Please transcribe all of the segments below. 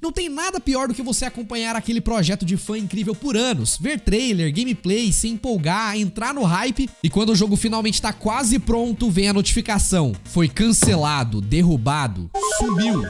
Não tem nada pior do que você acompanhar aquele projeto de fã incrível por anos, ver trailer, gameplay, se empolgar, entrar no hype e quando o jogo finalmente tá quase pronto, vem a notificação: foi cancelado, derrubado, sumiu.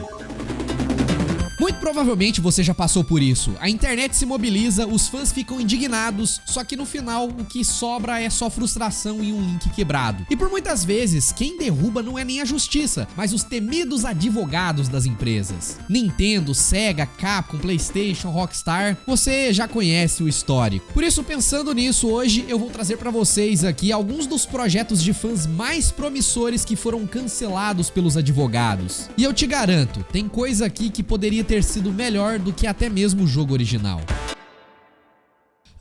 Muito provavelmente você já passou por isso. A internet se mobiliza, os fãs ficam indignados, só que no final o que sobra é só frustração e um link quebrado. E por muitas vezes, quem derruba não é nem a justiça, mas os temidos advogados das empresas. Nintendo, Sega, Capcom, PlayStation, Rockstar, você já conhece o histórico. Por isso, pensando nisso, hoje eu vou trazer pra vocês aqui alguns dos projetos de fãs mais promissores que foram cancelados pelos advogados. E eu te garanto, tem coisa aqui que poderia ter sido melhor do que até mesmo o jogo original.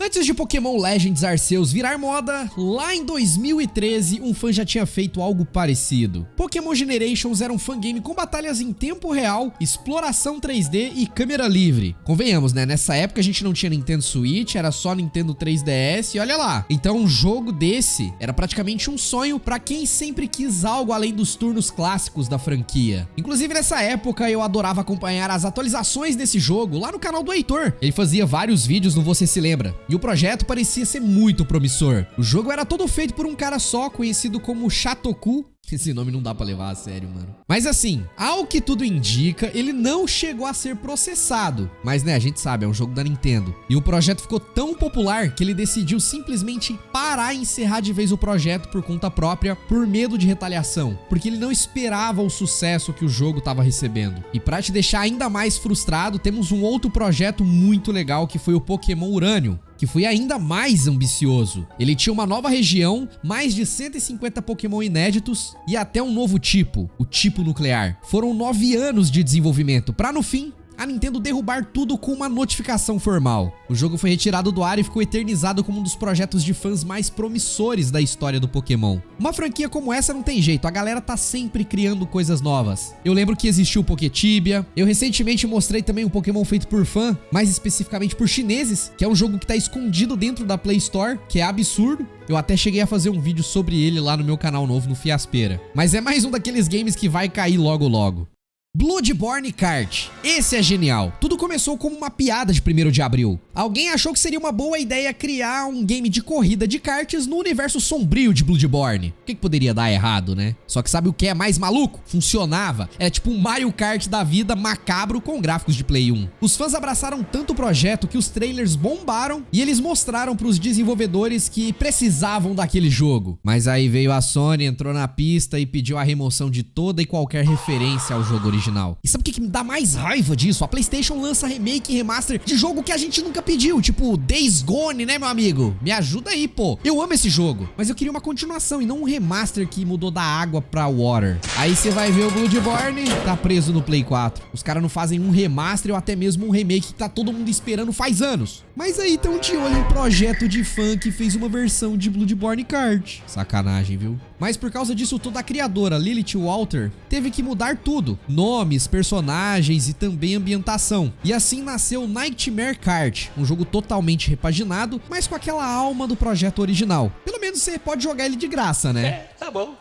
Antes de Pokémon Legends Arceus virar moda, lá em 2013 um fã já tinha feito algo parecido. Pokémon Generations era um fangame com batalhas em tempo real, exploração 3D e câmera livre. Convenhamos, né? Nessa época a gente não tinha Nintendo Switch, era só Nintendo 3DS e olha lá. Então um jogo desse era praticamente um sonho pra quem sempre quis algo além dos turnos clássicos da franquia. Inclusive nessa época eu adorava acompanhar as atualizações desse jogo lá no canal do Heitor. Ele fazia vários vídeos no Você Se Lembra. E o projeto parecia ser muito promissor. O jogo era todo feito por um cara só, conhecido como Shatoku. Esse nome não dá pra levar a sério, mano. Mas assim, ao que tudo indica, ele não chegou a ser processado. Mas né, a gente sabe, é um jogo da Nintendo. E o projeto ficou tão popular que ele decidiu simplesmente parar e encerrar de vez o projeto por conta própria, por medo de retaliação. Porque ele não esperava o sucesso que o jogo tava recebendo. E pra te deixar ainda mais frustrado, temos um outro projeto muito legal que foi o Pokémon Urânio, que foi ainda mais ambicioso. Ele tinha uma nova região, mais de 150 Pokémon inéditos e até um novo tipo, o tipo nuclear. Foram 9 anos de desenvolvimento para no fim a Nintendo derrubar tudo com uma notificação formal. O jogo foi retirado do ar e ficou eternizado como um dos projetos de fãs mais promissores da história do Pokémon. Uma franquia como essa não tem jeito, a galera tá sempre criando coisas novas. Eu lembro que existiu o Poketibia, eu recentemente mostrei também um Pokémon feito por fã, mais especificamente por chineses, que é um jogo que tá escondido dentro da Play Store, que é absurdo. Eu até cheguei a fazer um vídeo sobre ele lá no meu canal novo no Fiaspeira. Mas é mais um daqueles games que vai cair logo logo. Bloodborne Kart. Esse é genial. Tudo começou como uma piada de 1º de abril. Alguém achou que seria uma boa ideia criar um game de corrida de karts no universo sombrio de Bloodborne. O que poderia dar errado, né? Só que sabe o que é mais maluco? Funcionava. Era tipo um Mario Kart da vida macabro com gráficos de Play 1. Os fãs abraçaram tanto o projeto que os trailers bombaram e eles mostraram pros desenvolvedores que precisavam daquele jogo. Mas aí veio a Sony, entrou na pista e pediu a remoção de toda e qualquer referência ao jogo original. E sabe o que me dá mais raiva disso? A PlayStation lança remake e remaster de jogo que a gente nunca pediu, tipo Days Gone, né, meu amigo? Me ajuda aí, pô. Eu amo esse jogo, mas eu queria uma continuação e não um remaster que mudou da água pra water. Aí você vai ver o Bloodborne, tá preso no Play 4. Os caras não fazem um remaster ou até mesmo um remake que tá todo mundo esperando faz anos. Mas aí tão de olho em projeto de fã que fez uma versão de Bloodborne Kart. Sacanagem, viu? Mas por causa disso tudo, a criadora Lilith Walter teve que mudar tudo. Nomes, personagens e também ambientação. E assim nasceu Nightmare Kart, um jogo totalmente repaginado, mas com aquela alma do projeto original. Pelo menos você pode jogar ele de graça, né? Tá bom.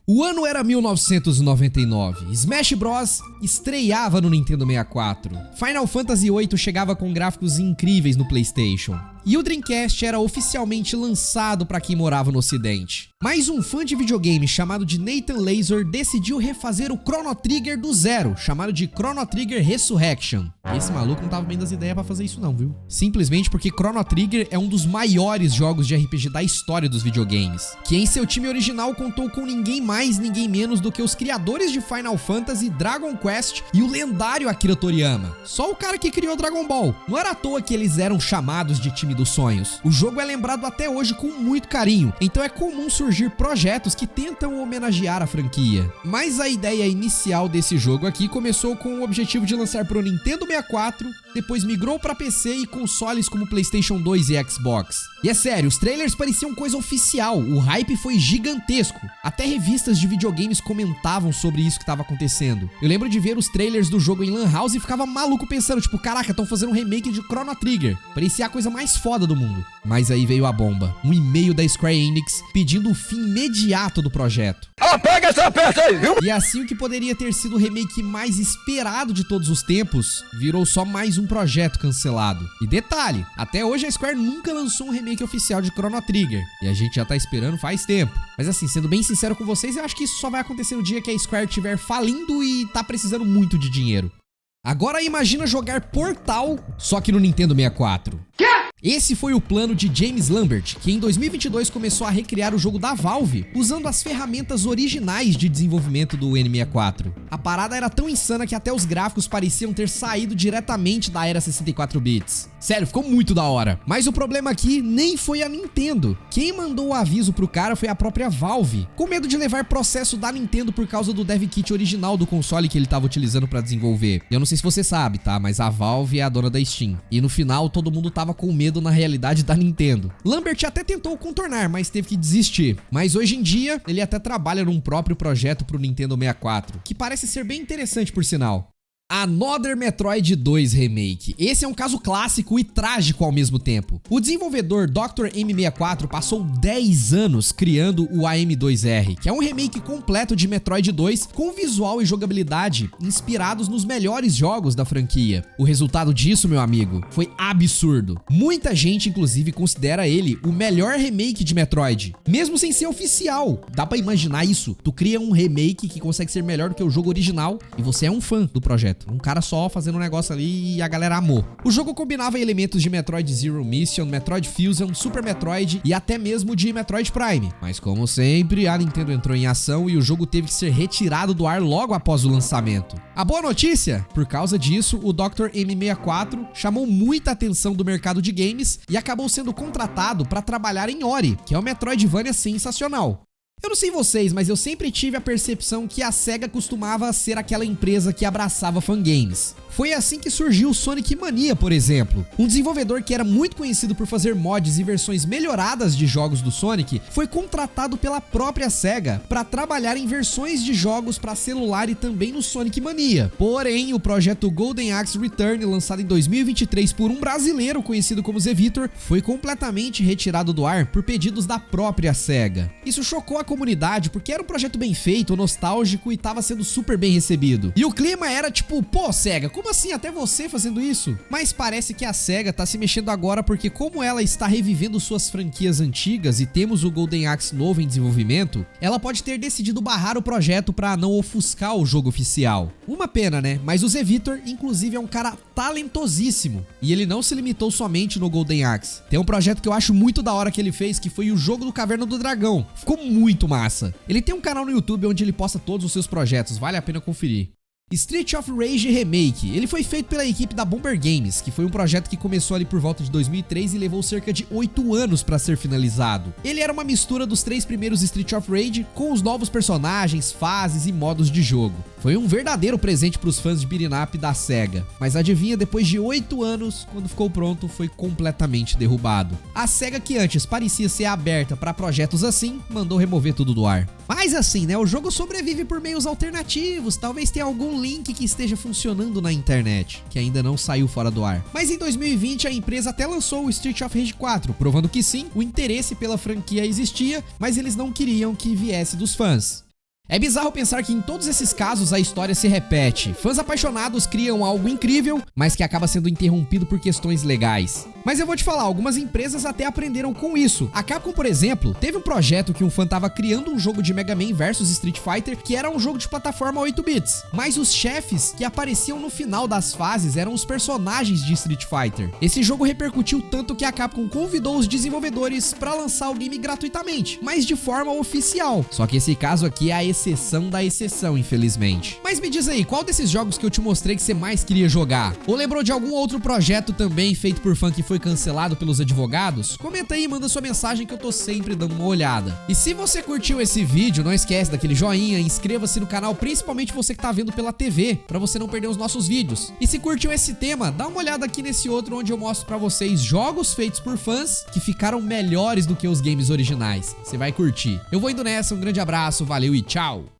O ano era 1999, Smash Bros estreava no Nintendo 64, Final Fantasy VIII chegava com gráficos incríveis no PlayStation, e o Dreamcast era oficialmente lançado para quem morava no ocidente. Mas um fã de videogame chamado de Nathan Laser decidiu refazer o Chrono Trigger do zero, chamado de Chrono Trigger Resurrection. Esse maluco não tava bem das ideias pra fazer isso não, viu? Simplesmente porque Chrono Trigger é um dos maiores jogos de RPG da história dos videogames, que em seu time original contou com ninguém mais, ninguém menos do que os criadores de Final Fantasy, Dragon Quest e o lendário Akira Toriyama. Só o cara que criou Dragon Ball. Não era à toa que eles eram chamados de time dos sonhos. O jogo é lembrado até hoje com muito carinho, então é comum surgir projetos que tentam homenagear a franquia. Mas a ideia inicial desse jogo aqui começou com o objetivo de lançar para o Nintendo 64, depois migrou para PC e consoles como PlayStation 2 e Xbox. E é sério, os trailers pareciam coisa oficial, o hype foi gigantesco. Até revistas de videogames comentavam sobre isso que estava acontecendo. Eu lembro de ver os trailers do jogo em Lan House e ficava maluco pensando, tipo, caraca, estão fazendo um remake de Chrono Trigger. Parecia a coisa mais foda do mundo. Mas aí veio a bomba, um e-mail da Square Enix pedindo o fim imediato do projeto. Pega essa peça aí, viu? E assim o que poderia ter sido o remake mais esperado de todos os tempos, virou só mais um projeto cancelado. E detalhe, até hoje a Square nunca lançou um remake oficial de Chrono Trigger, e a gente já tá esperando faz tempo. Mas assim, sendo bem sincero com vocês, eu acho que isso só vai acontecer no dia que a Square estiver falindo e tá precisando muito de dinheiro. Agora imagina jogar Portal, só que no Nintendo 64. Quê? Esse foi o plano de James Lambert, que em 2022 começou a recriar o jogo da Valve, usando as ferramentas originais de desenvolvimento do N64. A parada era tão insana que até os gráficos pareciam ter saído diretamente da era 64 bits. Sério, ficou muito da hora. Mas o problema aqui nem foi a Nintendo. Quem mandou o aviso pro cara foi a própria Valve, com medo de levar processo da Nintendo por causa do dev kit original do console que ele tava utilizando pra desenvolver. E eu não sei se você sabe, tá? Mas a Valve é a dona da Steam. E no final todo mundo tava com medo na realidade da Nintendo. Lambert até tentou contornar, mas teve que desistir. Mas hoje em dia, ele até trabalha num próprio projeto pro Nintendo 64, que parece ser bem interessante por sinal. Another Metroid 2 Remake. Esse é um caso clássico e trágico ao mesmo tempo. O desenvolvedor Dr. M64 passou 10 anos criando o AM2R, que é um remake completo de Metroid 2 com visual e jogabilidade inspirados nos melhores jogos da franquia. O resultado disso, meu amigo, foi absurdo. Muita gente, inclusive, considera ele o melhor remake de Metroid, mesmo sem ser oficial. Dá pra imaginar isso? Tu cria um remake que consegue ser melhor do que o jogo original e você é um fã do projeto. Um cara só fazendo um negócio ali e a galera amou. O jogo combinava elementos de Metroid Zero Mission, Metroid Fusion, Super Metroid e até mesmo de Metroid Prime. Mas como sempre, a Nintendo entrou em ação e o jogo teve que ser retirado do ar logo após o lançamento. A boa notícia? Por causa disso, o Dr. M64 chamou muita atenção do mercado de games e acabou sendo contratado para trabalhar em Ori, que é um Metroidvania sensacional. Eu não sei vocês, mas eu sempre tive a percepção que a SEGA costumava ser aquela empresa que abraçava fangames. Foi assim que surgiu o Sonic Mania, por exemplo. Um desenvolvedor que era muito conhecido por fazer mods e versões melhoradas de jogos do Sonic, foi contratado pela própria SEGA para trabalhar em versões de jogos para celular e também no Sonic Mania. Porém, o projeto Golden Axe Return, lançado em 2023 por um brasileiro conhecido como Zevitor, foi completamente retirado do ar por pedidos da própria SEGA. Isso chocou a comunidade porque era um projeto bem feito, nostálgico e tava sendo super bem recebido. E o clima era tipo, pô, SEGA, como assim até você fazendo isso? Mas parece que a SEGA tá se mexendo agora porque como ela está revivendo suas franquias antigas e temos o Golden Axe novo em desenvolvimento, ela pode ter decidido barrar o projeto para não ofuscar o jogo oficial. Uma pena, né? Mas o Zevitor, inclusive, é um cara talentosíssimo e ele não se limitou somente no Golden Axe. Tem um projeto que eu acho muito da hora que ele fez, que foi o jogo do Caverna do Dragão. Ficou muito massa. Ele tem um canal no YouTube onde ele posta todos os seus projetos, vale a pena conferir. Street of Rage Remake. Ele foi feito pela equipe da Bomber Games, que foi um projeto que começou ali por volta de 2003 e levou cerca de 8 anos para ser finalizado. Ele era uma mistura dos 3 primeiros Street of Rage com os novos personagens, fases e modos de jogo. Foi um verdadeiro presente para os fãs de beat'em up da SEGA, mas adivinha, depois de 8 anos, quando ficou pronto, foi completamente derrubado. A SEGA, que antes parecia ser aberta para projetos assim, mandou remover tudo do ar. Mas assim, né, o jogo sobrevive por meios alternativos, talvez tenha algum link que esteja funcionando na internet, que ainda não saiu fora do ar. Mas em 2020 a empresa até lançou o Street of Rage 4, provando que sim, o interesse pela franquia existia, mas eles não queriam que viesse dos fãs. É bizarro pensar que em todos esses casos a história se repete. Fãs apaixonados criam algo incrível, mas que acaba sendo interrompido por questões legais. Mas eu vou te falar, algumas empresas até aprenderam com isso. A Capcom, por exemplo, teve um projeto que um fã tava criando um jogo de Mega Man vs Street Fighter, que era um jogo de plataforma 8 bits. Mas os chefes que apareciam no final das fases eram os personagens de Street Fighter. Esse jogo repercutiu tanto que a Capcom convidou os desenvolvedores para lançar o game gratuitamente, mas de forma oficial. Só que esse caso aqui é a exceção da exceção, infelizmente. Mas me diz aí, qual desses jogos que eu te mostrei que você mais queria jogar? Ou lembrou de algum outro projeto também feito por fã que foi cancelado pelos advogados? Comenta aí e manda sua mensagem que eu tô sempre dando uma olhada. E se você curtiu esse vídeo, não esquece daquele joinha, inscreva-se no canal, principalmente você que tá vendo pela TV, pra você não perder os nossos vídeos. E se curtiu esse tema, dá uma olhada aqui nesse outro onde eu mostro pra vocês jogos feitos por fãs que ficaram melhores do que os games originais. Você vai curtir. Eu vou indo nessa, um grande abraço, valeu e tchau!